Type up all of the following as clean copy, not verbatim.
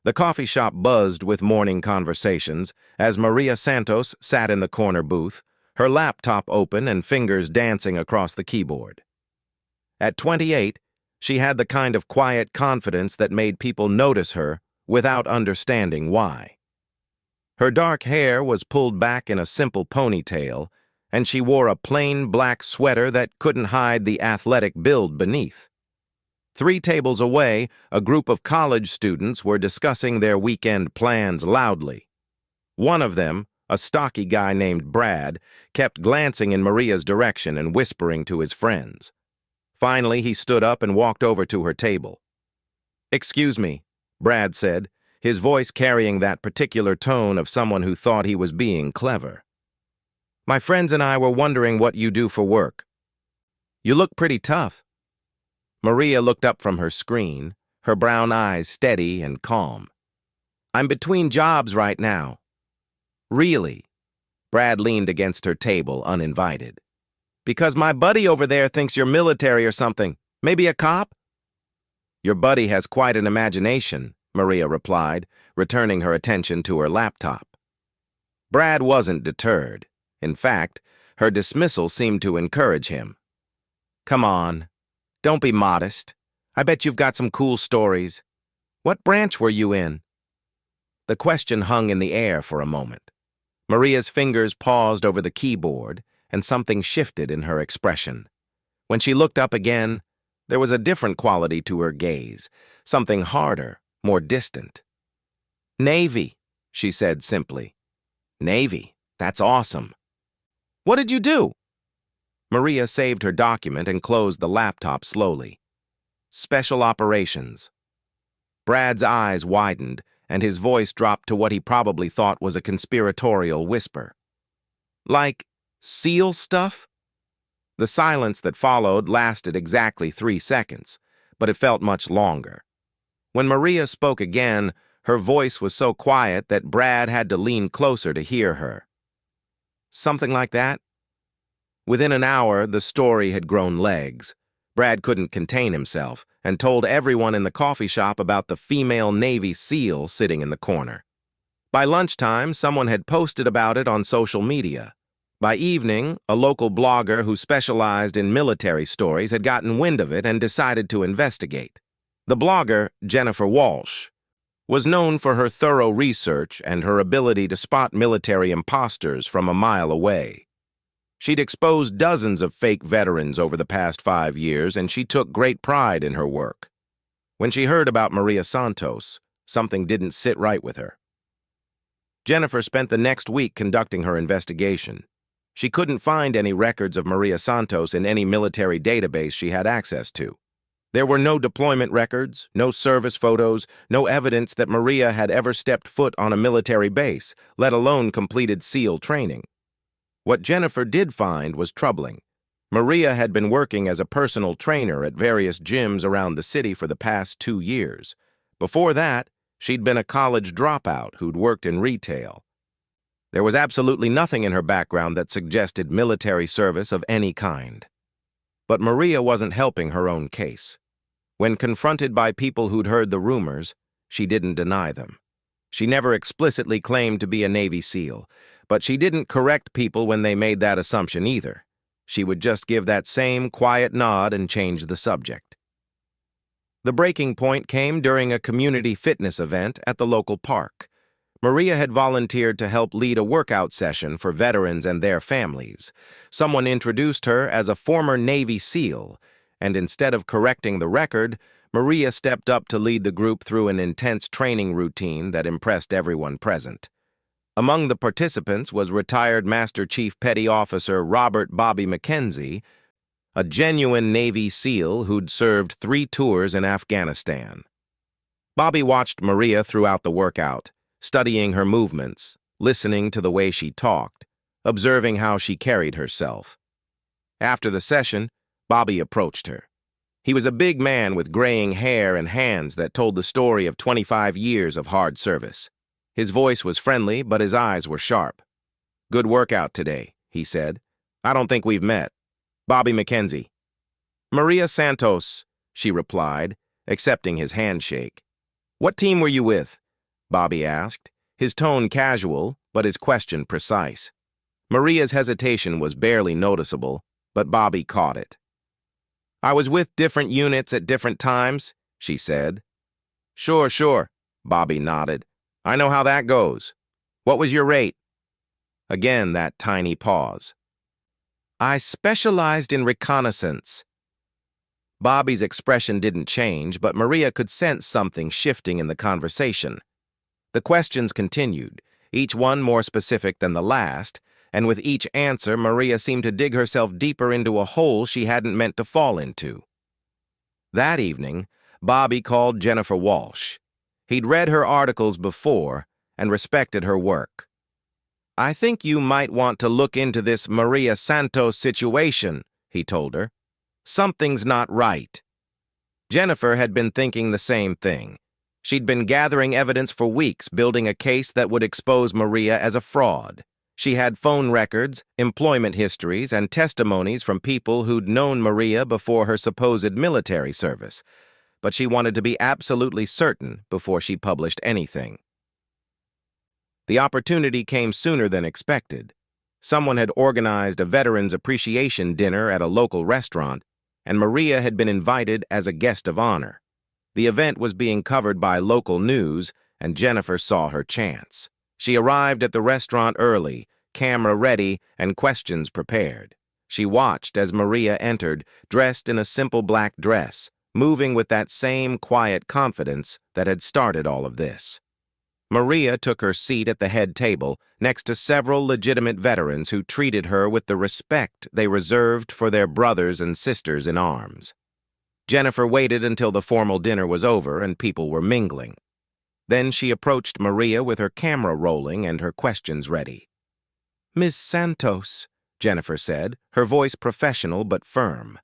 The coffee shop buzzed with morning conversations as Maria Santos sat in the corner booth, her laptop open and fingers dancing across the keyboard. At 28, she had the kind of quiet confidence that made people notice her without understanding why. Her dark hair was pulled back in a simple ponytail, and she wore a plain black sweater that couldn't hide the athletic build beneath. 3 tables away, a group of college students were discussing their weekend plans loudly. One of them, a stocky guy named Brad, kept glancing in Maria's direction and whispering to his friends. Finally, he stood up and walked over to her table. "Excuse me," Brad said, his voice carrying that particular tone of someone who thought he was being clever. "My friends and I were wondering what you do for work. You look pretty tough." Maria looked up from her screen, her brown eyes steady and calm. "I'm between jobs right now." "Really?" Brad leaned against her table, uninvited. "Because my buddy over there thinks you're military or something. Maybe a cop?" "Your buddy has quite an imagination," Maria replied, returning her attention to her laptop. Brad wasn't deterred. In fact, her dismissal seemed to encourage him. "Come on. Don't be modest. I bet you've got some cool stories. What branch were you in?" The question hung in the air for a moment. Maria's fingers paused over the keyboard, and something shifted in her expression. When she looked up again, there was a different quality to her gaze, something harder, more distant. "Navy," she said simply. "Navy, that's awesome. What did you do?" Maria saved her document and closed the laptop slowly. "Special operations." Brad's eyes widened, and his voice dropped to what he probably thought was a conspiratorial whisper. "Like SEAL stuff?" The silence that followed lasted exactly 3 seconds, but it felt much longer. When Maria spoke again, her voice was so quiet that Brad had to lean closer to hear her. "Something like that?" Within an hour, the story had grown legs. Brad couldn't contain himself and told everyone in the coffee shop about the female Navy SEAL sitting in the corner. By lunchtime, someone had posted about it on social media. By evening, a local blogger who specialized in military stories had gotten wind of it and decided to investigate. The blogger, Jennifer Walsh, was known for her thorough research and her ability to spot military imposters from a mile away. She'd exposed dozens of fake veterans over the past 5 years, and she took great pride in her work. When she heard about Maria Santos, something didn't sit right with her. Jennifer spent the next week conducting her investigation. She couldn't find any records of Maria Santos in any military database she had access to. There were no deployment records, no service photos, no evidence that Maria had ever stepped foot on a military base, let alone completed SEAL training. What Jennifer did find was troubling. Maria had been working as a personal trainer at various gyms around the city for the past 2 years. Before that, she'd been a college dropout who'd worked in retail. There was absolutely nothing in her background that suggested military service of any kind. But Maria wasn't helping her own case. When confronted by people who'd heard the rumors, she didn't deny them. She never explicitly claimed to be a Navy SEAL, but she didn't correct people when they made that assumption either. She would just give that same quiet nod and change the subject. The breaking point came during a community fitness event at the local park. Maria had volunteered to help lead a workout session for veterans and their families. Someone introduced her as a former Navy SEAL, and instead of correcting the record, Maria stepped up to lead the group through an intense training routine that impressed everyone present. Among the participants was retired Master Chief Petty Officer Robert "Bobby" McKenzie, a genuine Navy SEAL who'd served 3 tours in Afghanistan. Bobby watched Maria throughout the workout, studying her movements, listening to the way she talked, observing how she carried herself. After the session, Bobby approached her. He was a big man with graying hair and hands that told the story of 25 years of hard service. His voice was friendly, but his eyes were sharp. "Good workout today," he said. "I don't think we've met. Bobby McKenzie." "Maria Santos," she replied, accepting his handshake. "What team were you with? Bobby asked, his tone casual, but his question precise. Maria's hesitation was barely noticeable, but Bobby caught it. "I was with different units at different times," she said. Sure, Bobby nodded. "I know how that goes. What was your rate?" Again, that tiny pause. "I specialized in reconnaissance." Bobby's expression didn't change, but Maria could sense something shifting in the conversation. The questions continued, each one more specific than the last, and with each answer, Maria seemed to dig herself deeper into a hole she hadn't meant to fall into. That evening, Bobby called Jennifer Walsh. He'd read her articles before and respected her work. "I think you might want to look into this Maria Santos situation," he told her. "Something's not right." Jennifer had been thinking the same thing. She'd been gathering evidence for weeks, building a case that would expose Maria as a fraud. She had phone records, employment histories, and testimonies from people who'd known Maria before her supposed military service, but she wanted to be absolutely certain before she published anything. The opportunity came sooner than expected. Someone had organized a Veterans Appreciation Dinner at a local restaurant, and Maria had been invited as a guest of honor. The event was being covered by local news, and Jennifer saw her chance. She arrived at the restaurant early, camera ready, and questions prepared. She watched as Maria entered, dressed in a simple black dress, moving with that same quiet confidence that had started all of this. Maria took her seat at the head table next to several legitimate veterans who treated her with the respect they reserved for their brothers and sisters in arms. Jennifer waited until the formal dinner was over and people were mingling. Then she approached Maria with her camera rolling and her questions ready. "Ms. Santos," Jennifer said, her voice professional but firm.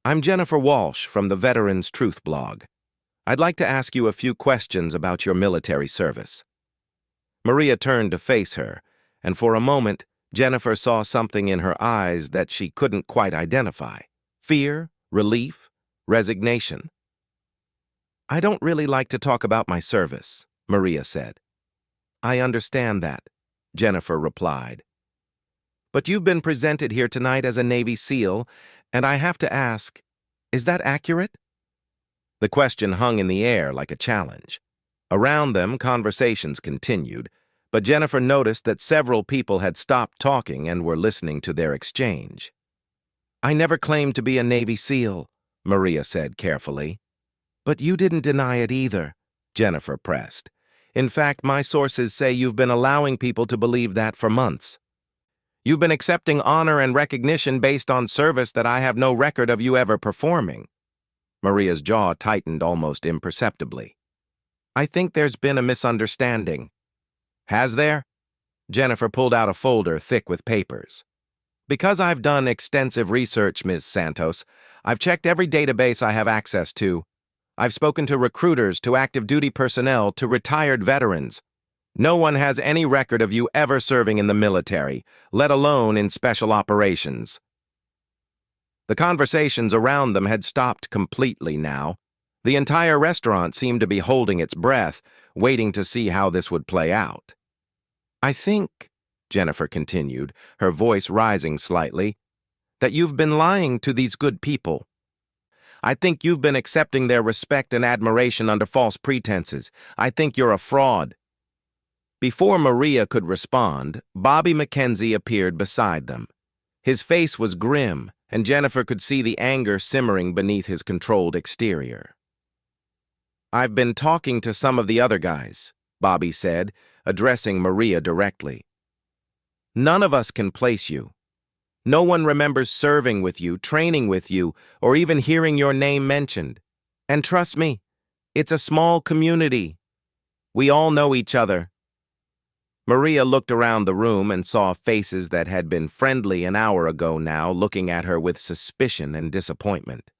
"I'm Jennifer Walsh from the Veterans Truth blog. I'd like to ask you a few questions about your military service." Maria turned to face her, and for a moment, Jennifer saw something in her eyes that she couldn't quite identify. Fear, relief, resignation. "I don't really like to talk about my service," Maria said. "I understand that," Jennifer replied. "But you've been presented here tonight as a Navy SEAL, and I have to ask, is that accurate?" The question hung in the air like a challenge. Around them, conversations continued, but Jennifer noticed that several people had stopped talking and were listening to their exchange. "I never claimed to be a Navy SEAL," Maria said carefully. "But you didn't deny it either," Jennifer pressed. "In fact, my sources say you've been allowing people to believe that for months. You've been accepting honor and recognition based on service that I have no record of you ever performing." Maria's jaw tightened almost imperceptibly. "I think there's been a misunderstanding." "Has there?" Jennifer pulled out a folder thick with papers. "Because I've done extensive research, Ms. Santos, I've checked every database I have access to. I've spoken to recruiters, to active duty personnel, to retired veterans. No one has any record of you ever serving in the military, let alone in special operations." The conversations around them had stopped completely now. The entire restaurant seemed to be holding its breath, waiting to see how this would play out. "I think," Jennifer continued, her voice rising slightly, "that you've been lying to these good people. I think you've been accepting their respect and admiration under false pretenses. I think you're a fraud." Before Maria could respond, Bobby McKenzie appeared beside them. His face was grim, and Jennifer could see the anger simmering beneath his controlled exterior. "I've been talking to some of the other guys," Bobby said, addressing Maria directly. "None of us can place you. No one remembers serving with you, training with you, or even hearing your name mentioned. And trust me, it's a small community. We all know each other." Maria looked around the room and saw faces that had been friendly an hour ago now looking at her with suspicion and disappointment.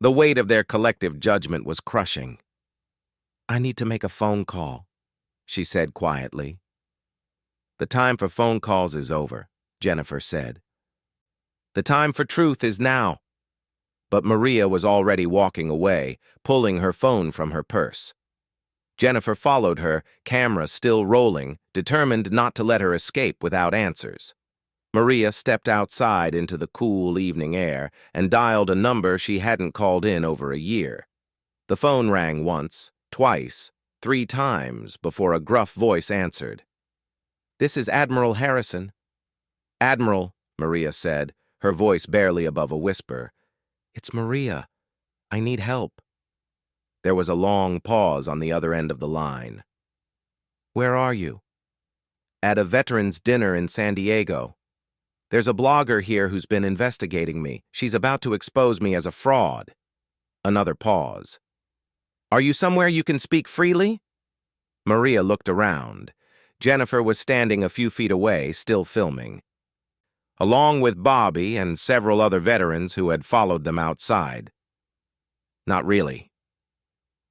The weight of their collective judgment was crushing. "I need to make a phone call," she said quietly. "The time for phone calls is over," Jennifer said. "The time for truth is now." But Maria was already walking away, pulling her phone from her purse. Jennifer followed her, camera still rolling, determined not to let her escape without answers. Maria stepped outside into the cool evening air and dialed a number she hadn't called in over a year. The phone rang once, twice, 3 times before a gruff voice answered. "This is Admiral Harrison." "Admiral," Maria said, her voice barely above a whisper. "It's Maria. I need help." There was a long pause on the other end of the line. "Where are you?" "At a veterans' dinner in San Diego. There's a blogger here who's been investigating me. She's about to expose me as a fraud." Another pause. "Are you somewhere you can speak freely?" Maria looked around. Jennifer was standing a few feet away, still filming, along with Bobby and several other veterans who had followed them outside. "Not really."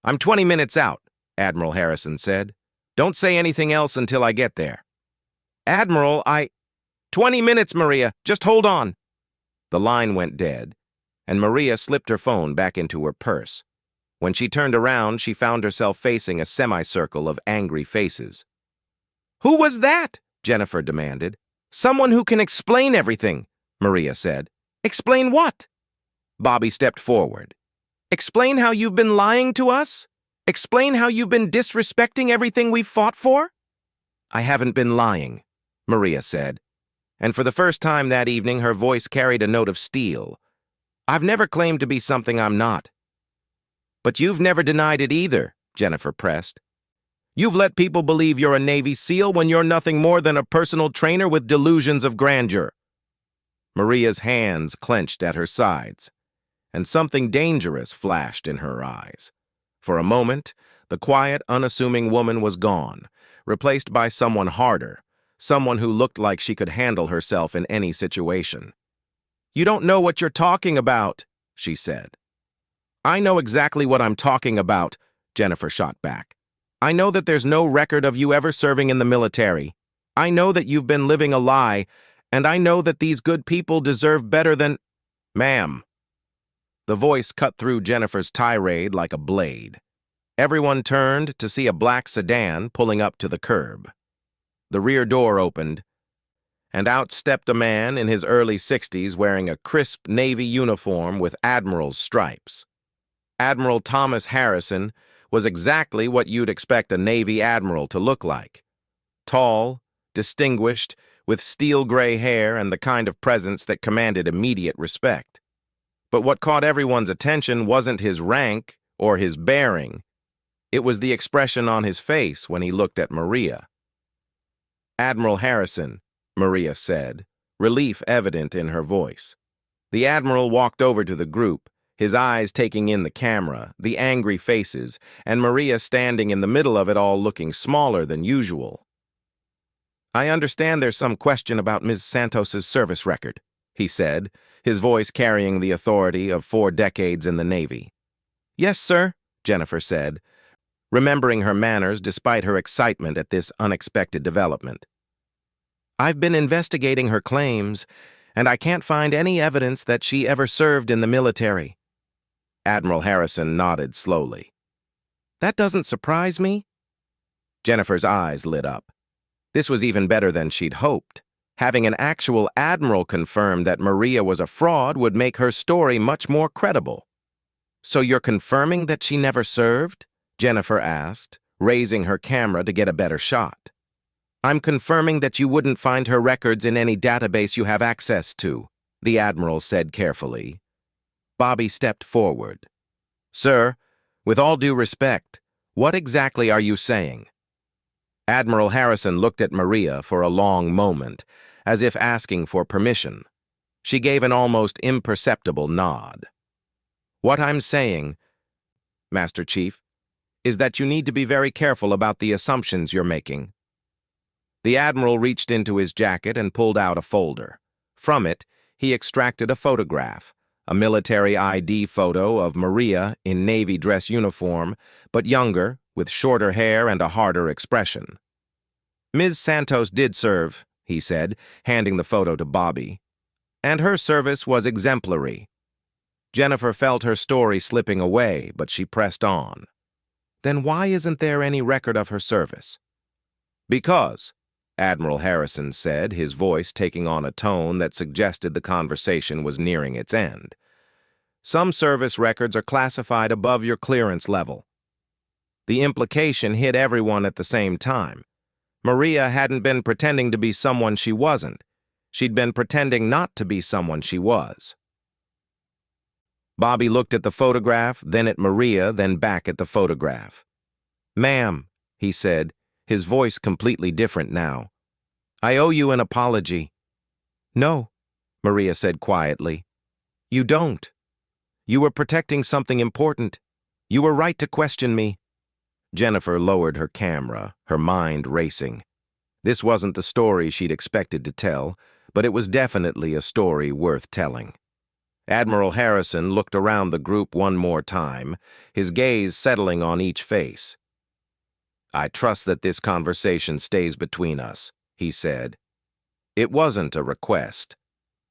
"I'm 20 minutes out," Admiral Harrison said. "Don't say anything else until I get there." "Admiral, 20 minutes, Maria. Just hold on." The line went dead, and Maria slipped her phone back into her purse. When she turned around, she found herself facing a semicircle of angry faces. "Who was that?" Jennifer demanded. "Someone who can explain everything," Maria said. "Explain what?" Bobby stepped forward. "Explain how you've been lying to us? Explain how you've been disrespecting everything we've fought for?" "I haven't been lying," Maria said, and for the first time that evening her voice carried a note of steel. "I've never claimed to be something I'm not." "But you've never denied it either," Jennifer pressed. "You've let people believe you're a Navy SEAL when you're nothing more than a personal trainer with delusions of grandeur." Maria's hands clenched at her sides, and something dangerous flashed in her eyes. For a moment, the quiet, unassuming woman was gone, replaced by someone harder, someone who looked like she could handle herself in any situation. "You don't know what you're talking about," she said. "I know exactly what I'm talking about," Jennifer shot back. "I know that there's no record of you ever serving in the military. I know that you've been living a lie, and I know that these good people deserve better than—" "Ma'am." The voice cut through Jennifer's tirade like a blade. Everyone turned to see a black sedan pulling up to the curb. The rear door opened, and out stepped a man in his early 60s wearing a crisp Navy uniform with Admiral's stripes. Admiral Thomas Harrison was exactly what you'd expect a Navy admiral to look like. Tall, distinguished, with steel gray hair and the kind of presence that commanded immediate respect. But what caught everyone's attention wasn't his rank or his bearing. It was the expression on his face when he looked at Maria. "Admiral Harrison," Maria said, relief evident in her voice. The Admiral walked over to the group, his eyes taking in the camera, the angry faces, and Maria standing in the middle of it all looking smaller than usual. "I understand there's some question about Ms. Santos's service record," he said, his voice carrying the authority of 4 decades in the Navy. "Yes, sir," Jennifer said, remembering her manners despite her excitement at this unexpected development. "I've been investigating her claims, and I can't find any evidence that she ever served in the military." Admiral Harrison nodded slowly. "That doesn't surprise me." Jennifer's eyes lit up. This was even better than she'd hoped. Having an actual admiral confirm that Maria was a fraud would make her story much more credible. "So you're confirming that she never served?" Jennifer asked, raising her camera to get a better shot. "I'm confirming that you wouldn't find her records in any database you have access to," the Admiral said carefully. Bobby stepped forward. "Sir, with all due respect, what exactly are you saying?" Admiral Harrison looked at Maria for a long moment, as if asking for permission. She gave an almost imperceptible nod. "What I'm saying, Master Chief, is that you need to be very careful about the assumptions you're making." The Admiral reached into his jacket and pulled out a folder. From it, he extracted a photograph, a military ID photo of Maria in Navy dress uniform, but younger, with shorter hair and a harder expression. "Ms. Santos did serve," he said, handing the photo to Bobby, "and her service was exemplary." Jennifer felt her story slipping away, but she pressed on. Then why isn't there any record of her service? Because, Admiral Harrison said, his voice taking on a tone that suggested the conversation was nearing its end. Some service records are classified above your clearance level. The implication hit everyone at the same time. Maria hadn't been pretending to be someone she wasn't. She'd been pretending not to be someone she was. Bobby looked at the photograph, then at Maria, then back at the photograph. "Ma'am," he said, his voice completely different now. "I owe you an apology." "No," Maria said quietly. "You don't. You were protecting something important. You were right to question me." Jennifer lowered her camera, her mind racing. This wasn't the story she'd expected to tell, but it was definitely a story worth telling. Admiral Harrison looked around the group one more time, his gaze settling on each face. "I trust that this conversation stays between us," he said. It wasn't a request.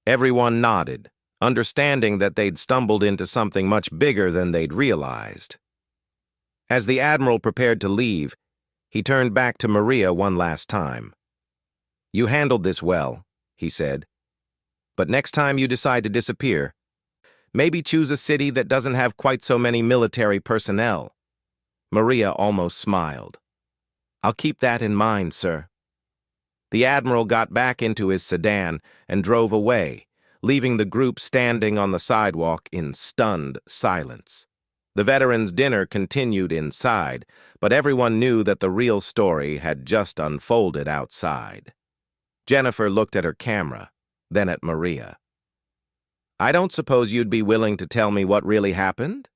Everyone nodded, understanding that they'd stumbled into something much bigger than they'd realized. As the Admiral prepared to leave, he turned back to Maria one last time. "You handled this well," he said. "But next time you decide to disappear, maybe choose a city that doesn't have quite so many military personnel." Maria almost smiled. "I'll keep that in mind, sir." The Admiral got back into his sedan and drove away, leaving the group standing on the sidewalk in stunned silence. The veterans' dinner continued inside, but everyone knew that the real story had just unfolded outside. Jennifer looked at her camera, then at Maria. "I don't suppose you'd be willing to tell me what really happened?"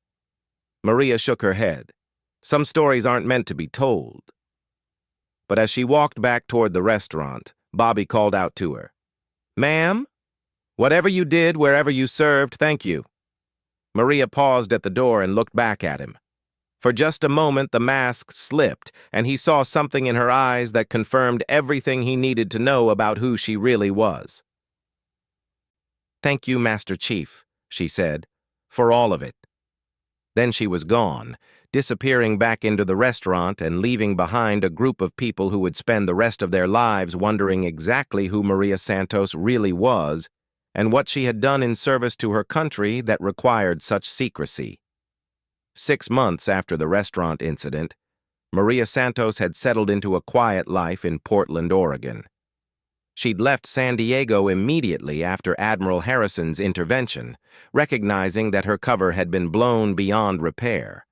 Maria shook her head. "Some stories aren't meant to be told." But as she walked back toward the restaurant, Bobby called out to her. "Ma'am? Whatever you did, wherever you served, thank you." Maria paused at the door and looked back at him. For just a moment, the mask slipped, and he saw something in her eyes that confirmed everything he needed to know about who she really was. "Thank you, Master Chief," she said, "for all of it." Then she was gone, disappearing back into the restaurant and leaving behind a group of people who would spend the rest of their lives wondering exactly who Maria Santos really was and what she had done in service to her country that required such secrecy. 6 months after the restaurant incident, Maria Santos had settled into a quiet life in Portland, Oregon. She'd left San Diego immediately after Admiral Harrison's intervention, recognizing that her cover had been blown beyond repair.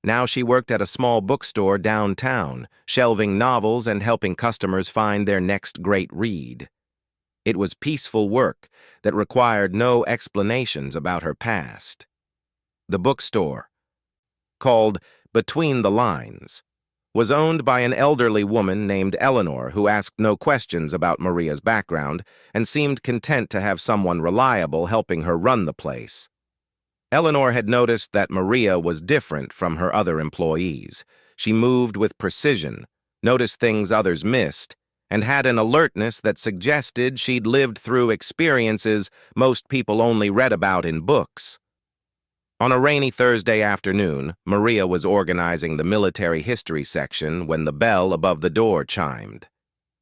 Now she worked at a small bookstore downtown, shelving novels and helping customers find their next great read. It was peaceful work that required no explanations about her past. The bookstore, called Between the Lines, was owned by an elderly woman named Eleanor who asked no questions about Maria's background and seemed content to have someone reliable helping her run the place. Eleanor had noticed that Maria was different from her other employees. She moved with precision, noticed things others missed, and had an alertness that suggested she'd lived through experiences most people only read about in books. On a rainy Thursday afternoon, Maria was organizing the military history section when the bell above the door chimed.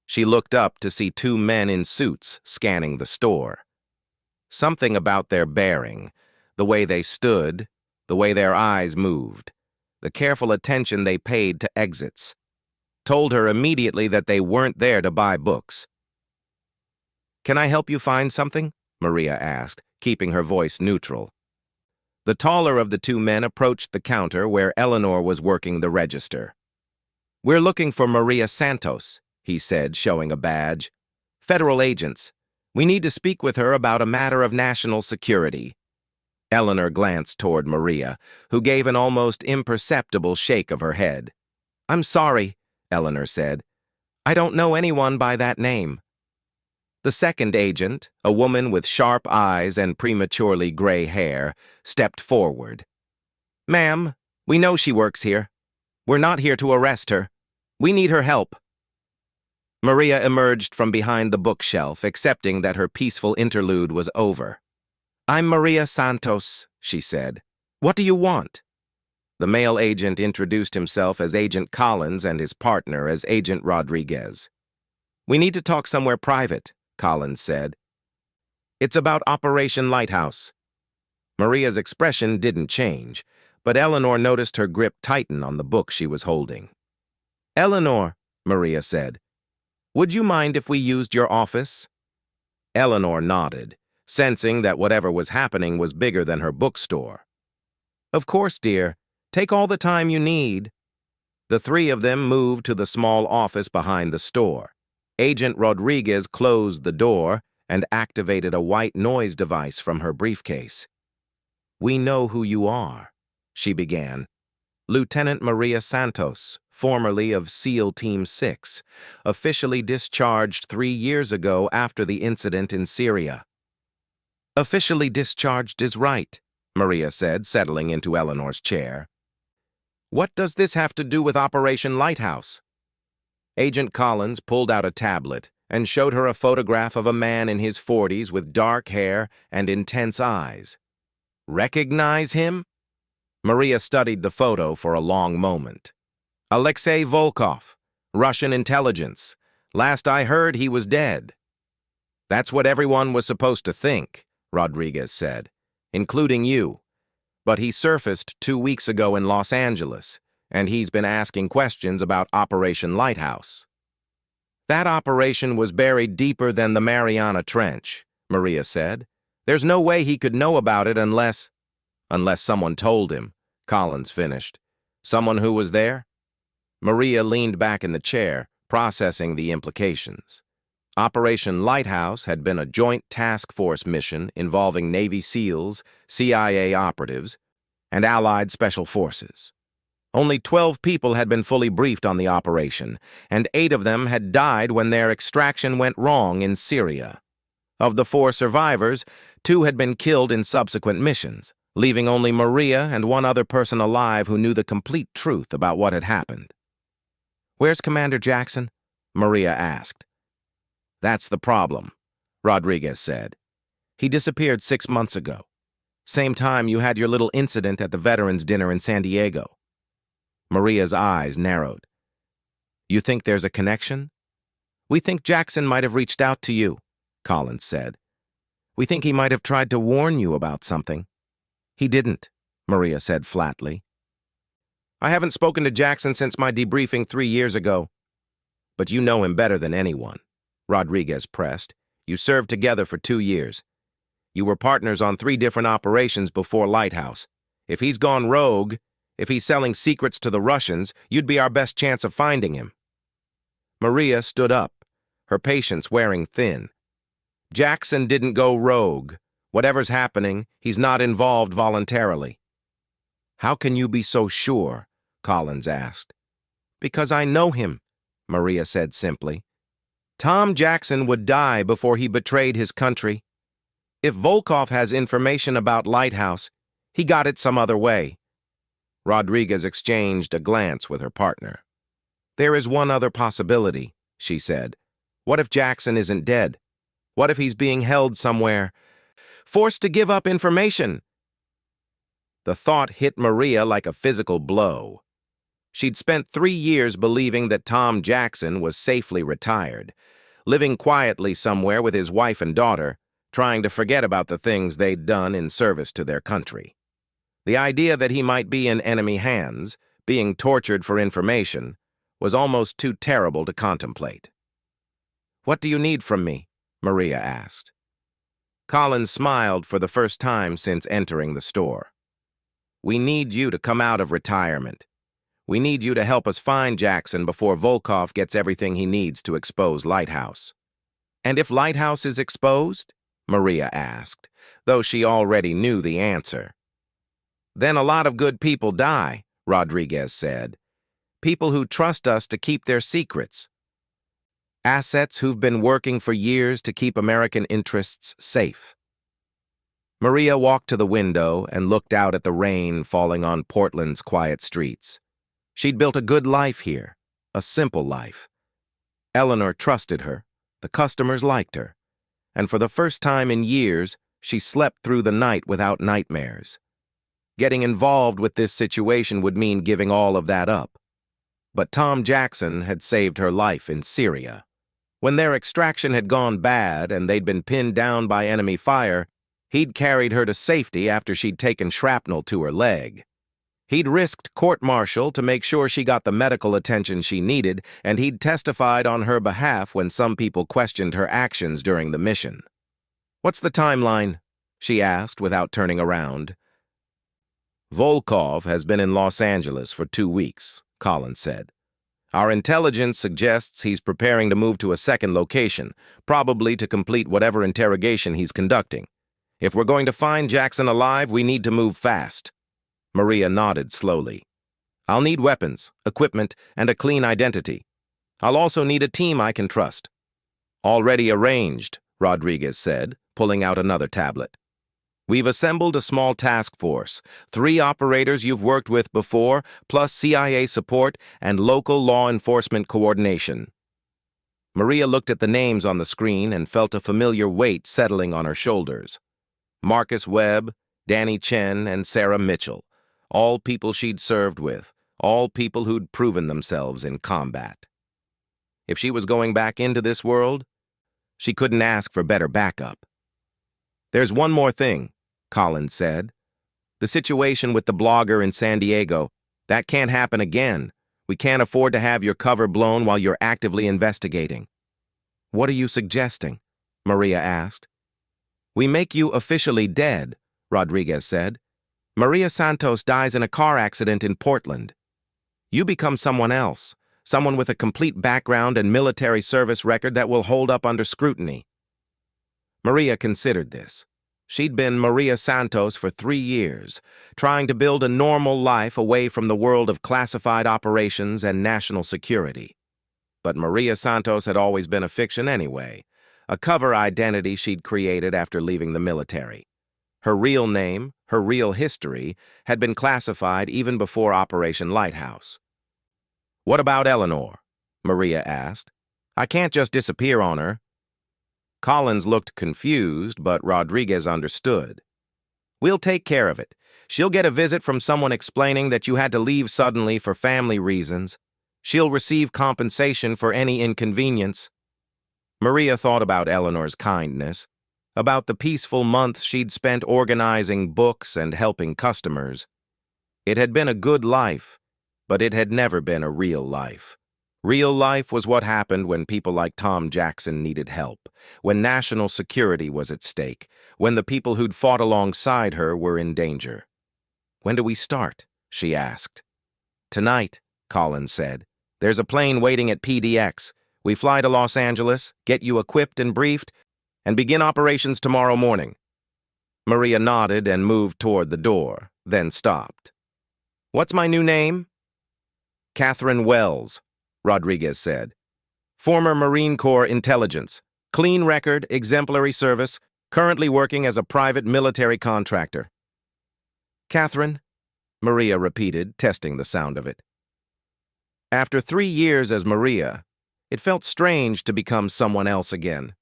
She looked up to see 2 men in suits scanning the store. Something about their bearing, the way they stood, the way their eyes moved, the careful attention they paid to exits, told her immediately that they weren't there to buy books. "Can I help you find something?" Maria asked, keeping her voice neutral. The taller of the 2 men approached the counter where Eleanor was working the register. "We're looking for Maria Santos," he said, showing a badge. "Federal agents. We need to speak with her about a matter of national security." Eleanor glanced toward Maria, who gave an almost imperceptible shake of her head. "I'm sorry," Eleanor said. "I don't know anyone by that name." The second agent, a woman with sharp eyes and prematurely gray hair, stepped forward. "Ma'am, we know she works here. We're not here to arrest her. We need her help." Maria emerged from behind the bookshelf, accepting that her peaceful interlude was over. "I'm Maria Santos," she said. "What do you want?" The male agent introduced himself as Agent Collins and his partner as Agent Rodriguez. "We need to talk somewhere private," Collins said. "It's about Operation Lighthouse." Maria's expression didn't change, but Eleanor noticed her grip tighten on the book she was holding. "Eleanor," Maria said, "would you mind if we used your office?" Eleanor nodded, sensing that whatever was happening was bigger than her bookstore. "Of course, dear. Take all the time you need." The three of them moved to the small office behind the store. Agent Rodriguez closed the door and activated a white noise device from her briefcase. "We know who you are," she began. "Lieutenant Maria Santos, formerly of SEAL Team 6, officially discharged 3 years ago after the incident in Syria." "Officially discharged is right," Maria said, settling into Eleanor's chair. "What does this have to do with Operation Lighthouse?" Agent Collins pulled out a tablet and showed her a photograph of a man in his 40s with dark hair and intense eyes. "Recognize him?" Maria studied the photo for a long moment. "Alexei Volkov, Russian intelligence. Last I heard, he was dead." "That's what everyone was supposed to think," Rodriguez said, "including you. But he surfaced 2 weeks ago in Los Angeles, and he's been asking questions about Operation Lighthouse." "That operation was buried deeper than the Mariana Trench," Maria said. "There's no way he could know about it unless someone told him," Collins finished. "Someone who was there?" Maria leaned back in the chair, processing the implications. Operation Lighthouse had been a joint task force mission involving Navy SEALs, CIA operatives, and Allied Special Forces. Only 12 people had been fully briefed on the operation, and 8 of them had died when their extraction went wrong in Syria. Of the 4 survivors, 2 had been killed in subsequent missions, leaving only Maria and 1 other person alive who knew the complete truth about what had happened. "Where's Commander Jackson?" Maria asked. "That's the problem," Rodriguez said. "He disappeared 6 months ago. Same time you had your little incident at the Veterans Dinner in San Diego." Maria's eyes narrowed. "You think there's a connection?" "We think Jackson might have reached out to you," Collins said. "We think he might have tried to warn you about something." "He didn't," Maria said flatly. "I haven't spoken to Jackson since my debriefing 3 years ago." "But you know him better than anyone," Rodriguez pressed. "You served together for 2 years. You were partners on 3 different operations before Lighthouse. If he's gone rogue, if he's selling secrets to the Russians, you'd be our best chance of finding him." Maria stood up, her patience wearing thin. "Jackson didn't go rogue. Whatever's happening, he's not involved voluntarily." "How can you be so sure?" Collins asked. "Because I know him," Maria said simply. "Tom Jackson would die before he betrayed his country. If Volkov has information about Lighthouse, he got it some other way." Rodriguez exchanged a glance with her partner. "There is one other possibility," she said. "What if Jackson isn't dead? What if he's being held somewhere, forced to give up information?" The thought hit Maria like a physical blow. She'd spent 3 years believing that Tom Jackson was safely retired, living quietly somewhere with his wife and daughter, trying to forget about the things they'd done in service to their country. The idea that he might be in enemy hands, being tortured for information, was almost too terrible to contemplate. "What do you need from me?" Maria asked. Collins smiled for the first time since entering the store. "We need you to come out of retirement. We need you to help us find Jackson before Volkov gets everything he needs to expose Lighthouse." "And if Lighthouse is exposed?" Maria asked, though she already knew the answer. "Then a lot of good people die," Rodriguez said. "People who trust us to keep their secrets. Assets who've been working for years to keep American interests safe." Maria walked to the window and looked out at the rain falling on Portland's quiet streets. She'd built a good life here, a simple life. Eleanor trusted her, the customers liked her, and for the first time in years, she slept through the night without nightmares. Getting involved with this situation would mean giving all of that up. But Tom Jackson had saved her life in Syria. When their extraction had gone bad and they'd been pinned down by enemy fire, he'd carried her to safety after she'd taken shrapnel to her leg. He'd risked court-martial to make sure she got the medical attention she needed, and he'd testified on her behalf when some people questioned her actions during the mission. "What's the timeline?" she asked without turning around. "Volkov has been in Los Angeles for 2 weeks," Collins said. "Our intelligence suggests he's preparing to move to a second location, probably to complete whatever interrogation he's conducting. If we're going to find Jackson alive, we need to move fast." Maria nodded slowly. "I'll need weapons, equipment, and a clean identity. I'll also need a team I can trust." "Already arranged," Rodriguez said, pulling out another tablet. "We've assembled a small task force, 3 operators you've worked with before, plus CIA support and local law enforcement coordination." Maria looked at the names on the screen and felt a familiar weight settling on her shoulders. Marcus Webb, Danny Chen, and Sarah Mitchell, all people she'd served with, all people who'd proven themselves in combat. If she was going back into this world, she couldn't ask for better backup. "There's one more thing," Collins said. "The situation with the blogger in San Diego, that can't happen again. We can't afford to have your cover blown while you're actively investigating." "What are you suggesting?" Maria asked. "We make you officially dead," Rodriguez said. "Maria Santos dies in a car accident in Portland. You become someone else, someone with a complete background and military service record that will hold up under scrutiny." Maria considered this. She'd been Maria Santos for 3 years, trying to build a normal life away from the world of classified operations and national security. But Maria Santos had always been a fiction anyway, a cover identity she'd created after leaving the military. Her real name, her real history, had been classified even before Operation Lighthouse. "What about Eleanor?" Maria asked. "I can't just disappear on her." Collins looked confused, but Rodriguez understood. "We'll take care of it. She'll get a visit from someone explaining that you had to leave suddenly for family reasons. She'll receive compensation for any inconvenience." Maria thought about Eleanor's kindness, about the peaceful months she'd spent organizing books and helping customers. It had been a good life, but it had never been a real life. Real life was what happened when people like Tom Jackson needed help, when national security was at stake, when the people who'd fought alongside her were in danger. "When do we start?" she asked. "Tonight," Collins said. "There's a plane waiting at PDX. We fly to Los Angeles, get you equipped and briefed, and begin operations tomorrow morning." Maria nodded and moved toward the door, then stopped. "What's my new name?" "Catherine Wells," Rodriguez said. "Former Marine Corps intelligence. Clean record, exemplary service, currently working as a private military contractor." "Catherine," Maria repeated, testing the sound of it. After 3 years as Maria, it felt strange to become someone else again.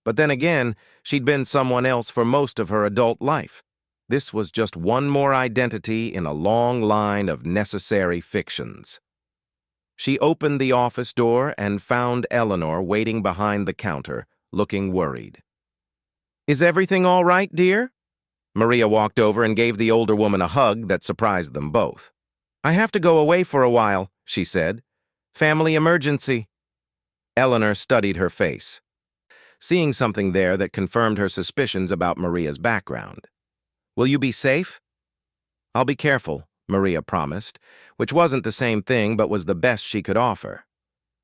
But then again, she'd been someone else for most of her adult life. This was just one more identity in a long line of necessary fictions. She opened the office door and found Eleanor waiting behind the counter, looking worried. "Is everything all right, dear?" Maria walked over and gave the older woman a hug that surprised them both. "I have to go away for a while," she said. "Family emergency." Eleanor studied her face, seeing something there that confirmed her suspicions about Maria's background. "Will you be safe?" "I'll be careful," Maria promised, which wasn't the same thing but was the best she could offer.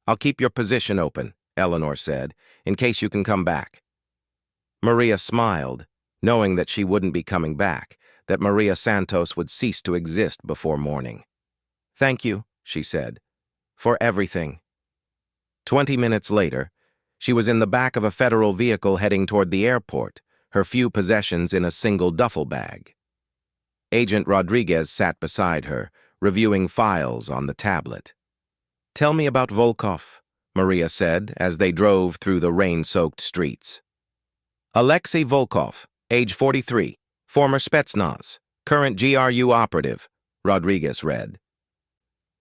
"I'll keep your position open," Eleanor said, "in case you can come back." Maria smiled, knowing that she wouldn't be coming back, that Maria Santos would cease to exist before morning. "Thank you," she said, "for everything." 20 minutes later, she was in the back of a federal vehicle heading toward the airport, her few possessions in a single duffel bag. Agent Rodriguez sat beside her, reviewing files on the tablet. "Tell me about Volkov," Maria said as they drove through the rain-soaked streets. "Alexei Volkov, age 43, former Spetsnaz, Current GRU operative, Rodriguez read.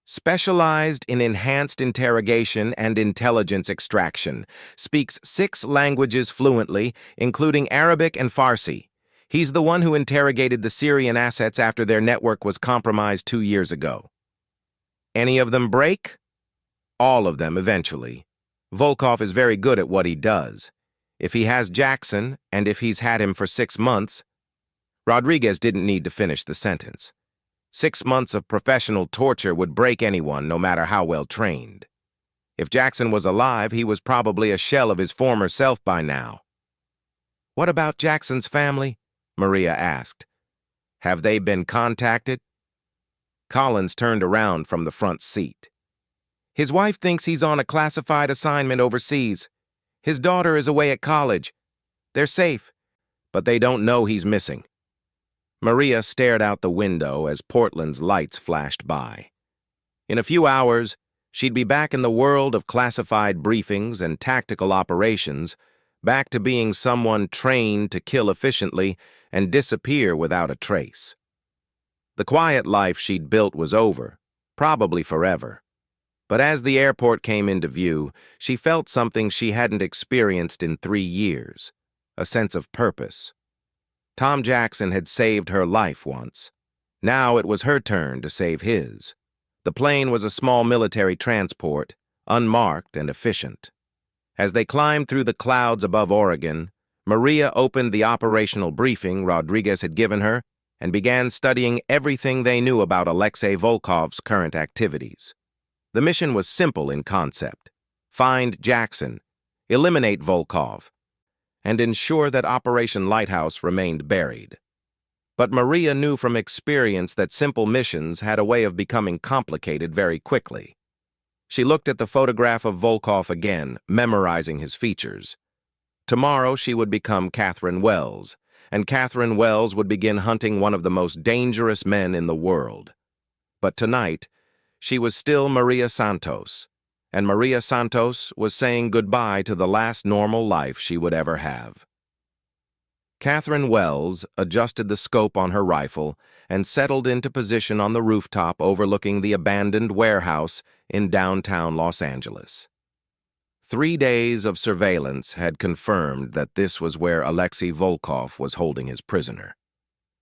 Specialized in enhanced interrogation and intelligence extraction. Speaks 6 languages fluently, including Arabic and Farsi. He's the one who interrogated the Syrian assets after their network was compromised 2 years ago. Any of them break? All of them, eventually. Volkov is very good at what he does. If he has Jackson, and if he's had him for 6 months... Rodriguez didn't need to finish the sentence. 6 months of professional torture would break anyone, no matter how well trained. If Jackson was alive, he was probably a shell of his former self by now. What about Jackson's family? Maria asked. Have they been contacted? Collins turned around from the front seat. His wife thinks he's on a classified assignment overseas. His daughter is away at college. They're safe, but they don't know he's missing. Maria stared out the window as Portland's lights flashed by. In a few hours, she'd be back in the world of classified briefings and tactical operations, back to being someone trained to kill efficiently and disappear without a trace. The quiet life she'd built was over, probably forever. But as the airport came into view, she felt something she hadn't experienced in 3 years, a sense of purpose. Tom Jackson had saved her life once. Now it was her turn to save his. The plane was a small military transport, unmarked and efficient. As they climbed through the clouds above Oregon, Maria opened the operational briefing Rodriguez had given her and began studying everything they knew about Alexei Volkov's current activities. The mission was simple in concept. Find Jackson, eliminate Volkov, and ensure that Operation Lighthouse remained buried. But Maria knew from experience that simple missions had a way of becoming complicated very quickly. She looked at the photograph of Volkov again, memorizing his features. Tomorrow she would become Catherine Wells, and Catherine Wells would begin hunting one of the most dangerous men in the world. But tonight, she was still Maria Santos, and Maria Santos was saying goodbye to the last normal life she would ever have. Catherine Wells adjusted the scope on her rifle and settled into position on the rooftop overlooking the abandoned warehouse in downtown Los Angeles. 3 days of surveillance had confirmed that this was where Alexei Volkov was holding his prisoner.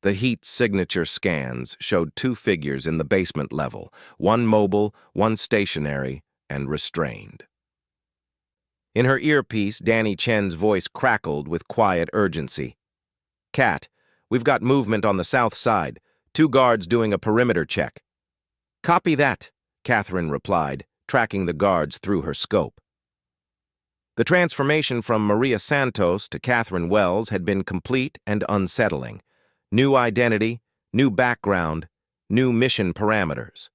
The heat signature scans showed 2 figures in the basement level, one mobile, one stationary, and restrained. In her earpiece, Danny Chen's voice crackled with quiet urgency. Cat, we've got movement on the south side. 2 guards doing a perimeter check. Copy that, Catherine replied, tracking the guards through her scope. The transformation from Maria Santos to Catherine Wells had been complete and unsettling. New identity, new background, new mission parameters.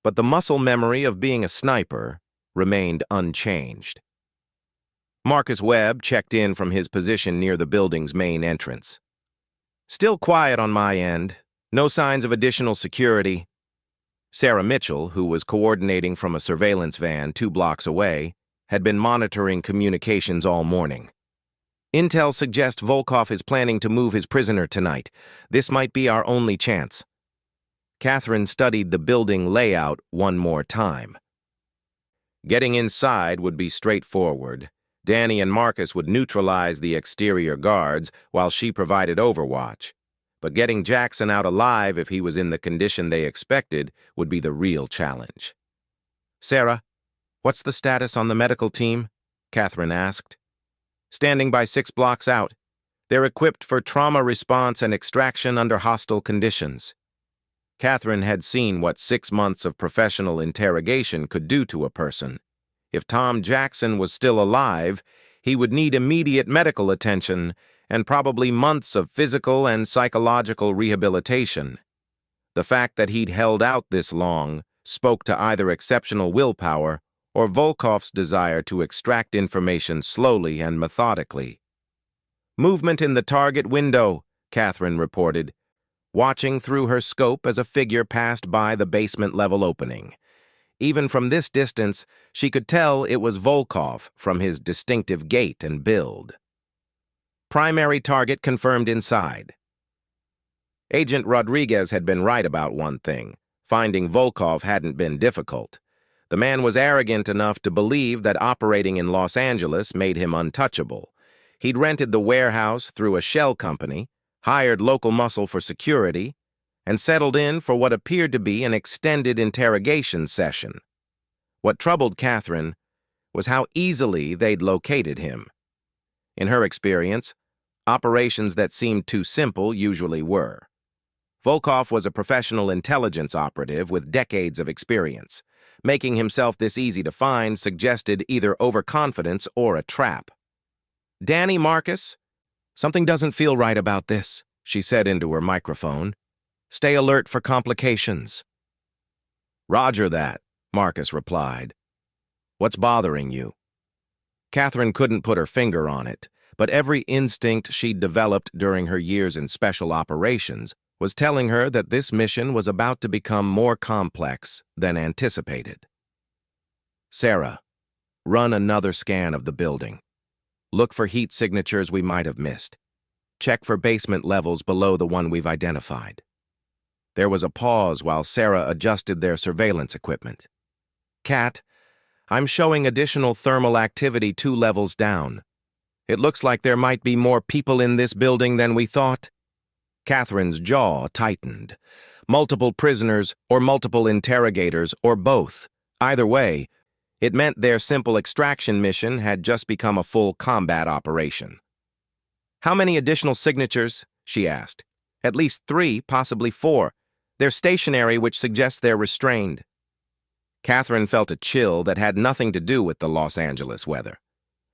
But the muscle memory of being a sniper remained unchanged. Marcus Webb checked in from his position near the building's main entrance. Still quiet on my end, no signs of additional security. Sarah Mitchell, who was coordinating from a surveillance van 2 blocks away, had been monitoring communications all morning. Intel suggests Volkov is planning to move his prisoner tonight. This might be our only chance. Catherine studied the building layout one more time. Getting inside would be straightforward. Danny and Marcus would neutralize the exterior guards while she provided overwatch. But getting Jackson out alive if he was in the condition they expected would be the real challenge. Sarah, what's the status on the medical team? Catherine asked. Standing by 6 blocks out. They're equipped for trauma response and extraction under hostile conditions. Catherine had seen what 6 months of professional interrogation could do to a person. If Tom Jackson was still alive, he would need immediate medical attention and probably months of physical and psychological rehabilitation. The fact that he'd held out this long spoke to either exceptional willpower or Volkov's desire to extract information slowly and methodically. Movement in the target window, Catherine reported, watching through her scope as a figure passed by the basement-level opening. Even from this distance, she could tell it was Volkov from his distinctive gait and build. Primary target confirmed inside. Agent Rodriguez had been right about one thing. Finding Volkov hadn't been difficult. The man was arrogant enough to believe that operating in Los Angeles made him untouchable. He'd rented the warehouse through a shell company, hired local muscle for security, and settled in for what appeared to be an extended interrogation session. What troubled Catherine was how easily they'd located him. In her experience, operations that seemed too simple usually were. Volkov was a professional intelligence operative with decades of experience. Making himself this easy to find suggested either overconfidence or a trap. "Danny, Marcus, something doesn't feel right about this," she said into her microphone. "Stay alert for complications." "Roger that," Marcus replied. "What's bothering you?" Catherine couldn't put her finger on it, but every instinct she'd developed during her years in special operations was telling her that this mission was about to become more complex than anticipated. "Sarah, run another scan of the building. Look for heat signatures we might have missed. Check for basement levels below the one we've identified." There was a pause while Sarah adjusted their surveillance equipment. "Kat, I'm showing additional thermal activity 2 levels down. It looks like there might be more people in this building than we thought." Catherine's jaw tightened. Multiple prisoners or multiple interrogators or both. Either way, it meant their simple extraction mission had just become a full combat operation. "How many additional signatures?" she asked. "At least 3, possibly 4. They're stationary, which suggests they're restrained." Catherine felt a chill that had nothing to do with the Los Angeles weather.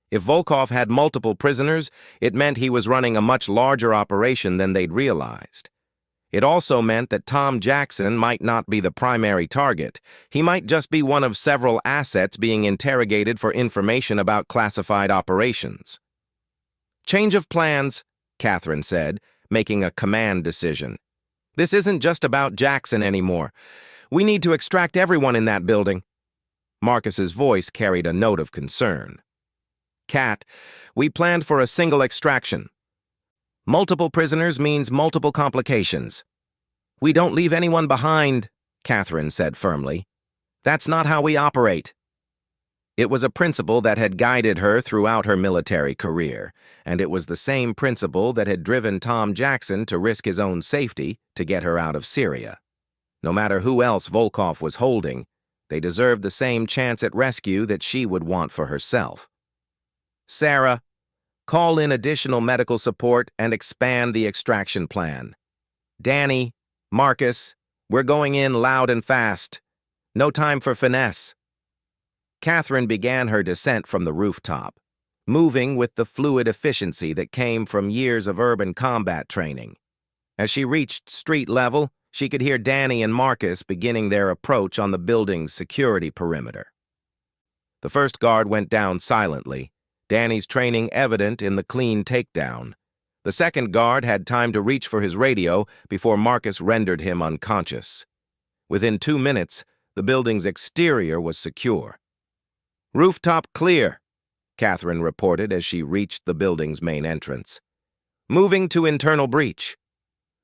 If Volkov had multiple prisoners, it meant he was running a much larger operation than they'd realized. It also meant that Tom Jackson might not be the primary target. He might just be one of several assets being interrogated for information about classified operations. "Change of plans," Catherine said, making a command decision. "This isn't just about Jackson anymore. We need to extract everyone in that building." Marcus's voice carried a note of concern. "Kat, we planned for a single extraction. Multiple prisoners means multiple complications." "We don't leave anyone behind," Catherine said firmly. "That's not how we operate." It was a principle that had guided her throughout her military career, and it was the same principle that had driven Tom Jackson to risk his own safety to get her out of Syria. No matter who else Volkov was holding, they deserved the same chance at rescue that she would want for herself. "Sarah, call in additional medical support and expand the extraction plan. Danny, Marcus, we're going in loud and fast. No time for finesse." Catherine began her descent from the rooftop, moving with the fluid efficiency that came from years of urban combat training. As she reached street level, she could hear Danny and Marcus beginning their approach on the building's security perimeter. The first guard went down silently, Danny's training evident in the clean takedown. The second guard had time to reach for his radio before Marcus rendered him unconscious. Within 2 minutes, the building's exterior was secure. "Rooftop clear," Catherine reported as she reached the building's main entrance. "Moving to internal breach."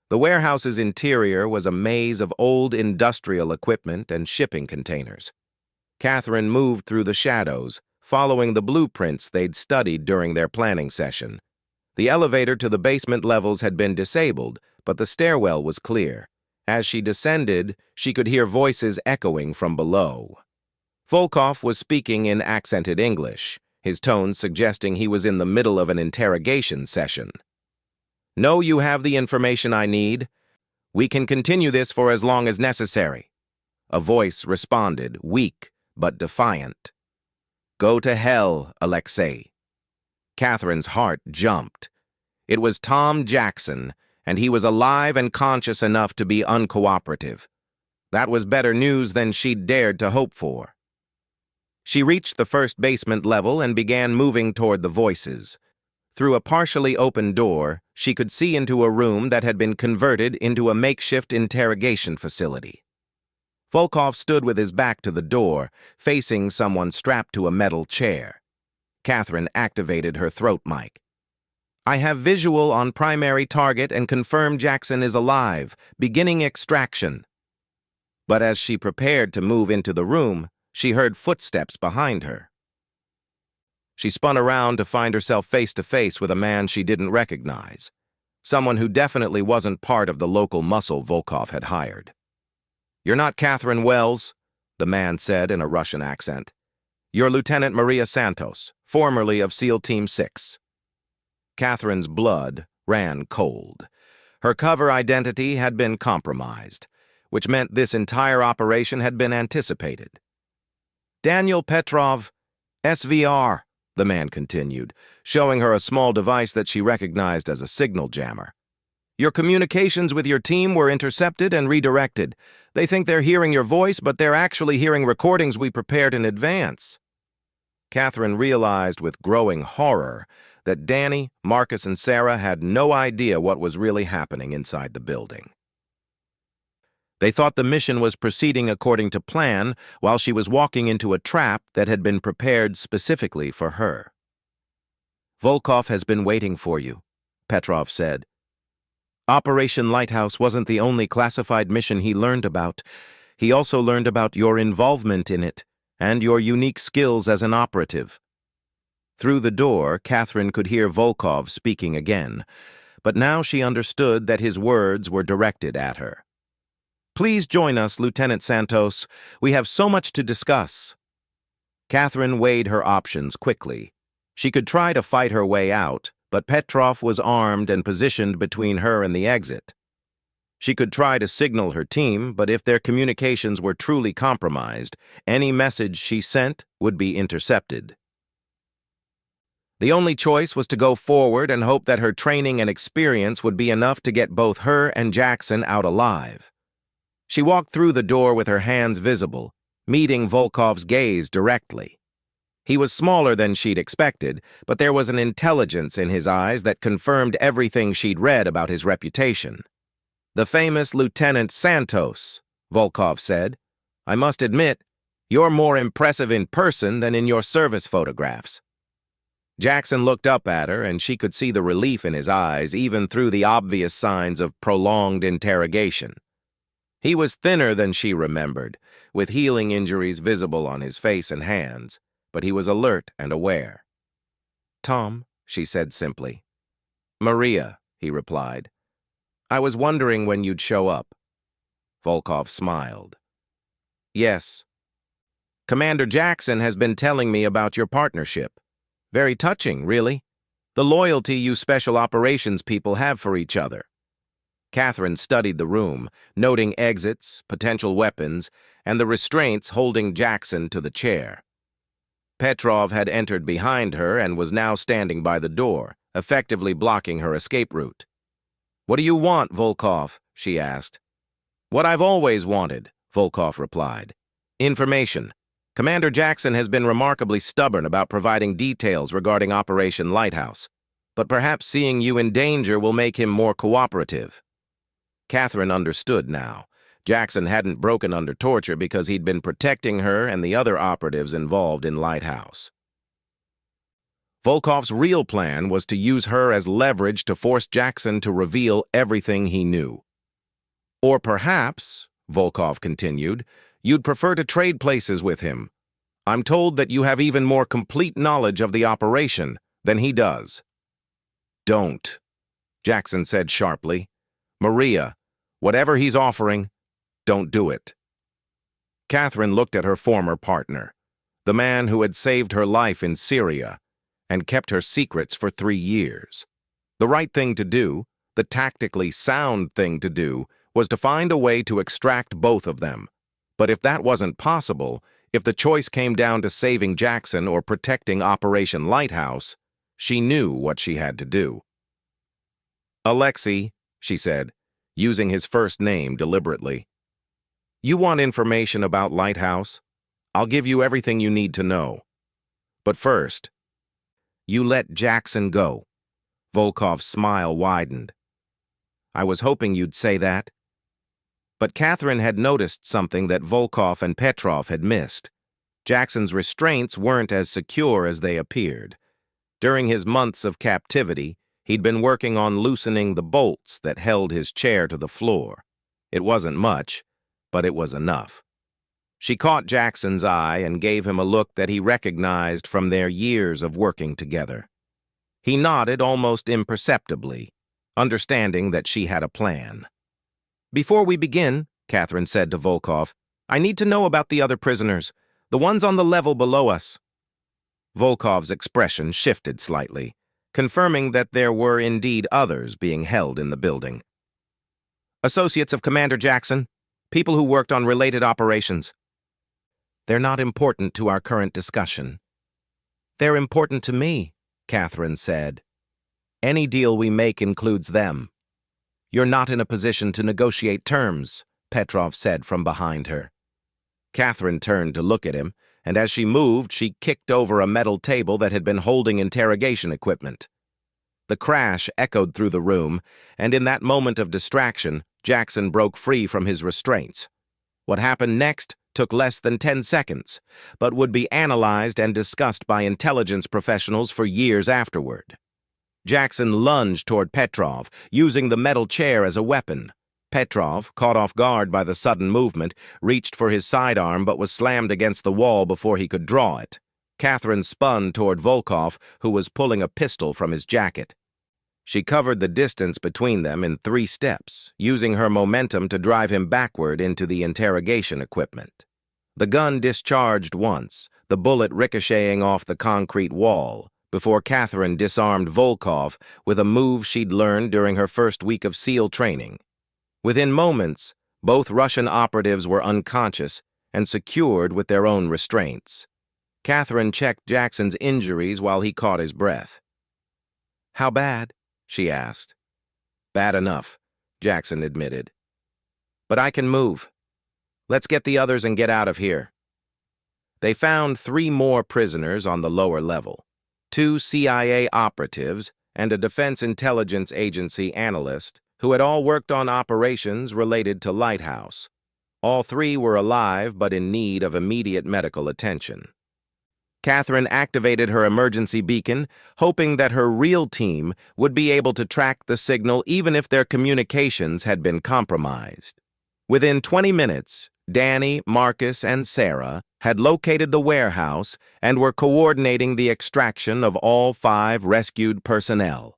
The warehouse's interior was a maze of old industrial equipment and shipping containers. Catherine moved through the shadows, following the blueprints they'd studied during their planning session. The elevator to the basement levels had been disabled, but the stairwell was clear. As she descended, she could hear voices echoing from below. Volkov was speaking in accented English, his tone suggesting he was in the middle of an interrogation session. "Know you have the information I need. We can continue this for as long as necessary." A voice responded, weak but defiant. "Go to hell, Alexei." Catherine's heart jumped. It was Tom Jackson, and he was alive and conscious enough to be uncooperative. That was better news than she'd dared to hope for. She reached the first basement level and began moving toward the voices. Through a partially open door, she could see into a room that had been converted into a makeshift interrogation facility. Volkov stood with his back to the door, facing someone strapped to a metal chair. Catherine activated her throat mic. I have visual on primary target and confirm Jackson is alive, beginning extraction. But as she prepared to move into the room, she heard footsteps behind her. She spun around to find herself face to face with a man she didn't recognize, someone who definitely wasn't part of the local muscle Volkov had hired. "You're not Catherine Wells," the man said in a Russian accent. "You're Lieutenant Maria Santos, formerly of SEAL Team 6. Catherine's blood ran cold. Her cover identity had been compromised, which meant this entire operation had been anticipated. "Daniel Petrov, SVR," the man continued, showing her a small device that she recognized as a signal jammer. "Your communications with your team were intercepted and redirected. They think they're hearing your voice, but they're actually hearing recordings we prepared in advance." Catherine realized with growing horror that Danny, Marcus, and Sarah had no idea what was really happening inside the building. They thought the mission was proceeding according to plan while she was walking into a trap that had been prepared specifically for her. "Volkov has been waiting for you," Petrov said. "Operation Lighthouse wasn't the only classified mission he learned about. He also learned about your involvement in it and your unique skills as an operative." Through the door, Catherine could hear Volkov speaking again, but now she understood that his words were directed at her. "Please join us, Lieutenant Santos. We have so much to discuss." Catherine weighed her options quickly. She could try to fight her way out, but Petrov was armed and positioned between her and the exit. She could try to signal her team, but if their communications were truly compromised, any message she sent would be intercepted. The only choice was to go forward and hope that her training and experience would be enough to get both her and Jackson out alive. She walked through the door with her hands visible, meeting Volkov's gaze directly. He was smaller than she'd expected, but there was an intelligence in his eyes that confirmed everything she'd read about his reputation. "The famous Lieutenant Santos," Volkov said. "I must admit, you're more impressive in person than in your service photographs." Jackson looked up at her, and she could see the relief in his eyes, even through the obvious signs of prolonged interrogation. He was thinner than she remembered, with healing injuries visible on his face and hands, but he was alert and aware. "Tom," she said simply. "Maria," he replied. "I was wondering when you'd show up." Volkov smiled. "Yes. Commander Jackson has been telling me about your partnership. Very touching, really. The loyalty you special operations people have for each other." Catherine studied the room, noting exits, potential weapons, and the restraints holding Jackson to the chair. Petrov had entered behind her and was now standing by the door, effectively blocking her escape route. "What do you want, Volkov?" she asked. "What I've always wanted," Volkov replied. "Information. Commander Jackson has been remarkably stubborn about providing details regarding Operation Lighthouse, but perhaps seeing you in danger will make him more cooperative." Catherine understood now. Jackson hadn't broken under torture because he'd been protecting her and the other operatives involved in Lighthouse. Volkov's real plan was to use her as leverage to force Jackson to reveal everything he knew. "Or perhaps," Volkov continued, "you'd prefer to trade places with him. I'm told that you have even more complete knowledge of the operation than he does." "Don't," Jackson said sharply. "Maria, whatever he's offering, don't do it." Catherine looked at her former partner, the man who had saved her life in Syria and kept her secrets for 3 years. The right thing to do, the tactically sound thing to do, was to find a way to extract both of them. But if that wasn't possible, if the choice came down to saving Jackson or protecting Operation Lighthouse, she knew what she had to do. "Alexei," she said, using his first name deliberately. "You want information about Lighthouse? I'll give you everything you need to know. But first, you let Jackson go." Volkov's smile widened. "I was hoping you'd say that." But Catherine had noticed something that Volkov and Petrov had missed. Jackson's restraints weren't as secure as they appeared. During his months of captivity, He'd been working on loosening the bolts that held his chair to the floor. It wasn't much, but it was enough. She caught Jackson's eye and gave him a look that he recognized from their years of working together. He nodded almost imperceptibly, understanding that she had a plan. "Before we begin," Catherine said to Volkov, "I need to know about the other prisoners, the ones on the level below us." Volkov's expression shifted slightly, confirming that there were indeed others being held in the building. "Associates of Commander Jackson, people who worked on related operations. They're not important to our current discussion." "They're important to me," Catherine said. "Any deal we make includes them." "You're not in a position to negotiate terms," Petrov said from behind her. Catherine turned to look at him, and as she moved, she kicked over a metal table that had been holding interrogation equipment. The crash echoed through the room, and in that moment of distraction, Jackson broke free from his restraints. What happened next took less than 10 seconds, but would be analyzed and discussed by intelligence professionals for years afterward. Jackson lunged toward Petrov, using the metal chair as a weapon. Petrov, caught off guard by the sudden movement, reached for his sidearm but was slammed against the wall before he could draw it. Catherine spun toward Volkov, who was pulling a pistol from his jacket. She covered the distance between them in 3 steps, using her momentum to drive him backward into the interrogation equipment. The gun discharged once, the bullet ricocheting off the concrete wall, before Catherine disarmed Volkov with a move she'd learned during her first week of SEAL training. Within moments, both Russian operatives were unconscious and secured with their own restraints. Catherine checked Jackson's injuries while he caught his breath. "How bad?" she asked. "Bad enough," Jackson admitted. "But I can move. Let's get the others and get out of here." They found 3 more prisoners on the lower level, 2 CIA operatives and a Defense Intelligence Agency analyst who had all worked on operations related to Lighthouse. All 3 were alive but in need of immediate medical attention. Catherine activated her emergency beacon, hoping that her real team would be able to track the signal even if their communications had been compromised. Within 20 minutes, Danny, Marcus, and Sarah had located the warehouse and were coordinating the extraction of all 5 rescued personnel.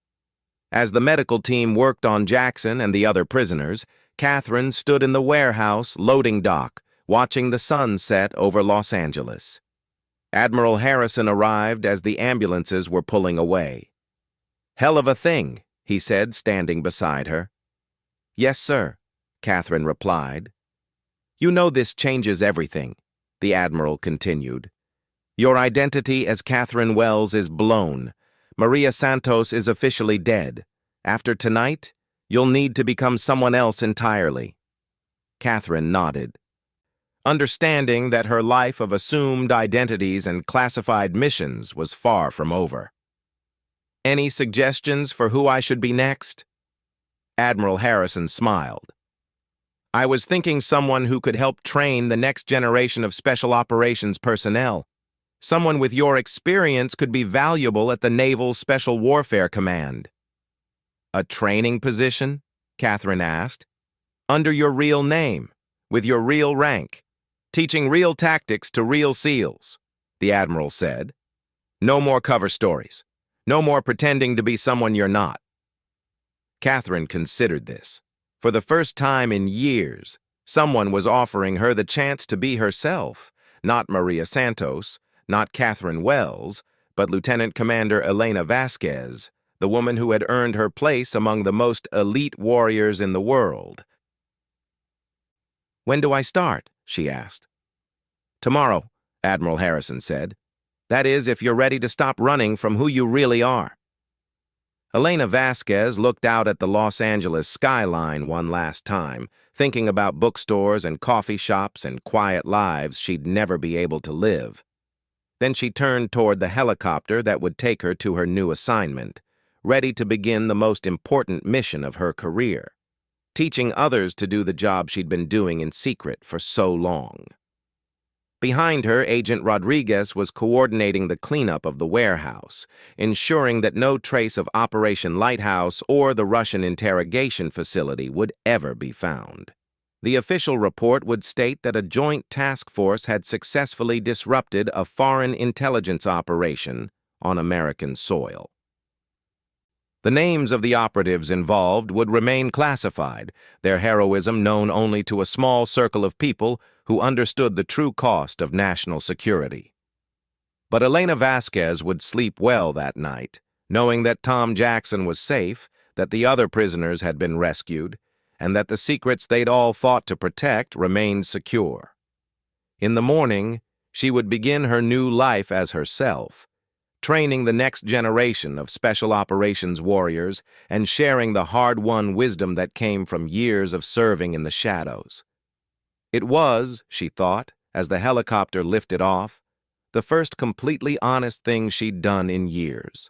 As the medical team worked on Jackson and the other prisoners, Catherine stood in the warehouse loading dock, watching the sun set over Los Angeles. Admiral Harrison arrived as the ambulances were pulling away. "Hell of a thing," he said, standing beside her. "Yes, sir," Catherine replied. "You know this changes everything," the Admiral continued. "Your identity as Catherine Wells is blown. Maria Santos is officially dead. After tonight, you'll need to become someone else entirely." Catherine nodded, understanding that her life of assumed identities and classified missions was far from over. "Any suggestions for who I should be next?" Admiral Harrison smiled. "I was thinking someone who could help train the next generation of special operations personnel. Someone with your experience could be valuable at the Naval Special Warfare Command." "A training position?" Catherine asked. "Under your real name, with your real rank, teaching real tactics to real SEALs," the Admiral said. "No more cover stories. No more pretending to be someone you're not." Catherine considered this. For the first time in years, someone was offering her the chance to be herself, not Maria Santos, not Catherine Wells, but Lieutenant Commander Elena Vasquez, the woman who had earned her place among the most elite warriors in the world. "When do I start?" she asked. "Tomorrow," Admiral Harrison said. "That is, if you're ready to stop running from who you really are." Elena Vasquez looked out at the Los Angeles skyline one last time, thinking about bookstores and coffee shops and quiet lives she'd never be able to live. Then she turned toward the helicopter that would take her to her new assignment, ready to begin the most important mission of her career, teaching others to do the job she'd been doing in secret for so long. Behind her, Agent Rodriguez was coordinating the cleanup of the warehouse, ensuring that no trace of Operation Lighthouse or the Russian interrogation facility would ever be found. The official report would state that a joint task force had successfully disrupted a foreign intelligence operation on American soil. The names of the operatives involved would remain classified, their heroism known only to a small circle of people who understood the true cost of national security. But Elena Vasquez would sleep well that night, knowing that Tom Jackson was safe, that the other prisoners had been rescued, and that the secrets they'd all fought to protect remained secure. In the morning, she would begin her new life as herself, training the next generation of special operations warriors and sharing the hard-won wisdom that came from years of serving in the shadows. It was, she thought, as the helicopter lifted off, the first completely honest thing she'd done in years.